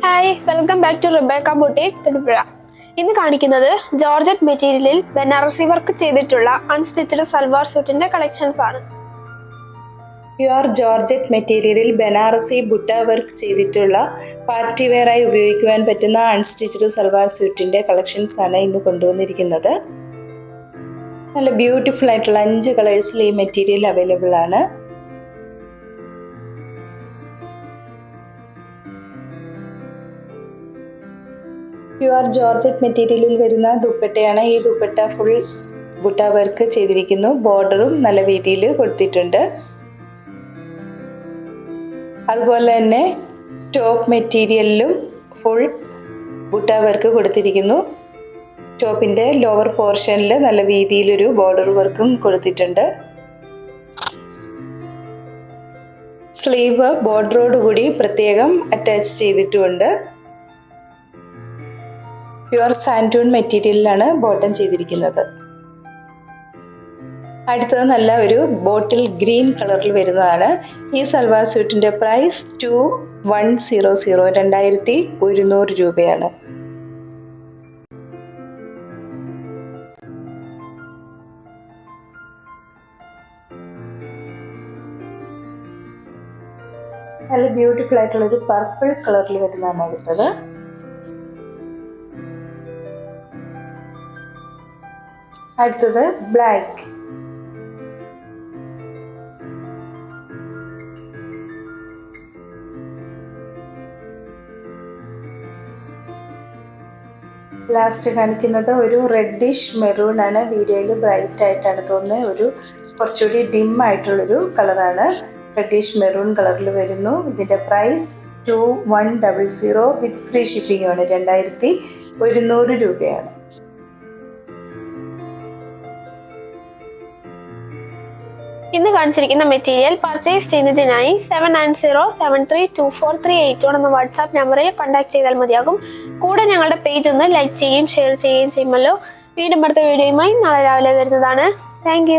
Hi, welcome back to Rebecca boutique Thodupuzha. ഇന്ന് കാണിക്കുന്നത് georgette മെറ്റീരിയലിൽ ബനാറസി വർക്ക് ചെയ്തിട്ടുള്ള അൺസ്റ്റിച്ചഡ് സൽവാർ സ്യൂട്ടിന്റെ കളക്ഷൻസ് ആണ്. പ്യുവർ ജോർജറ്റ് മെറ്റീരിയലിൽ ബനാറസി ബുട്ട വർക്ക് ചെയ്തിട്ടുള്ള പാർട്ടി വെയറായി ഉപയോഗിക്കുവാൻ പറ്റുന്ന അൺസ്റ്റിച്ചഡ് സൽവാർ സ്യൂട്ടിന്റെ കളക്ഷൻസ് ആണ് ഇന്ന് കൊണ്ടുവന്നിരിക്കുന്നത്. നല്ല ബ്യൂട്ടിഫുൾ ആയിട്ടുള്ള 5 കളേഴ്സിൽ ഈ മെറ്റീരിയൽ അവൈലബിൾ ആണ്. പ്യുവർ ജോർജറ്റ് മെറ്റീരിയലിൽ വരുന്ന ദുപ്പട്ടയാണ്. ഈ ദുപ്പട്ട ഫുൾ ബുട്ട വർക്ക് ചെയ്തിരിക്കുന്നു. ബോർഡറും നല്ല വീതിയിൽ കൊടുത്തിട്ടുണ്ട്. അതുപോലെ തന്നെ ടോപ്പ് മെറ്റീരിയലിലും ഫുൾ ബുട്ട വർക്ക് കൊടുത്തിരിക്കുന്നു. ടോപ്പിൻ്റെ ലോവർ പോർഷനിൽ നല്ല വീതിയിലൊരു ബോർഡർ വർക്കും കൊടുത്തിട്ടുണ്ട്. സ്ലീവ് ബോർഡറോടുകൂടി പ്രത്യേകം അറ്റാച്ച് ചെയ്തിട്ടുമുണ്ട്. പ്യുവർ സാൻഡൂൺ മെറ്റീരിയലിലാണ് ബോട്ടം ചെയ്തിരിക്കുന്നത്. അടുത്തത് നല്ല ഒരു ബോട്ടിൽ ഗ്രീൻ കളറിൽ വരുന്നതാണ്. ഈ സൽവാർ സ്യൂട്ടിൻ്റെ പ്രൈസ് 2100 രൂപയാണ്. നല്ല ബ്യൂട്ടിഫുൾ ആയിട്ടുള്ളൊരു പർപ്പിൾ കളറിൽ വരുന്നതാണ് അടുത്തത്. അടുത്തത് ബ്ലാക്ക്. ലാസ്റ്റ് കാണിക്കുന്നത് ഒരു റെഡിഷ് മെറൂൺ ആണ്. വീഡിയോയിൽ ബ്രൈറ്റ് ആയിട്ടാണ് തോന്നുന്നത്. ഒരു കുറച്ചുകൂടി ഡിം ആയിട്ടുള്ളൊരു കളറാണ്. റെഡിഷ് മെറൂൺ കളറിൽ വരുന്നു. ഇതിൻ്റെ പ്രൈസ് 2100 വിത്ത് ഫ്രീ ഷിപ്പിംഗ് ആണ്. 2100 രൂപയാണ്. ഇന്ന് കാണിച്ചിരിക്കുന്ന മെറ്റീരിയൽ പർച്ചേസ് ചെയ്യുന്നതിനായി 7907324381 എന്ന വാട്സാപ്പ് നമ്പറിൽ കോൺടാക്ട് ചെയ്താൽ മതിയാകും. കൂടെ ഞങ്ങളുടെ പേജ് ഒന്ന് ലൈക്ക് ചെയ്യുകയും ഷെയർ ചെയ്യുകയും ചെയ്യുമല്ലോ. വീണ്ടും അടുത്ത വീഡിയോയുമായി നാളെ രാവിലെ വരുന്നതാണ്. താങ്ക്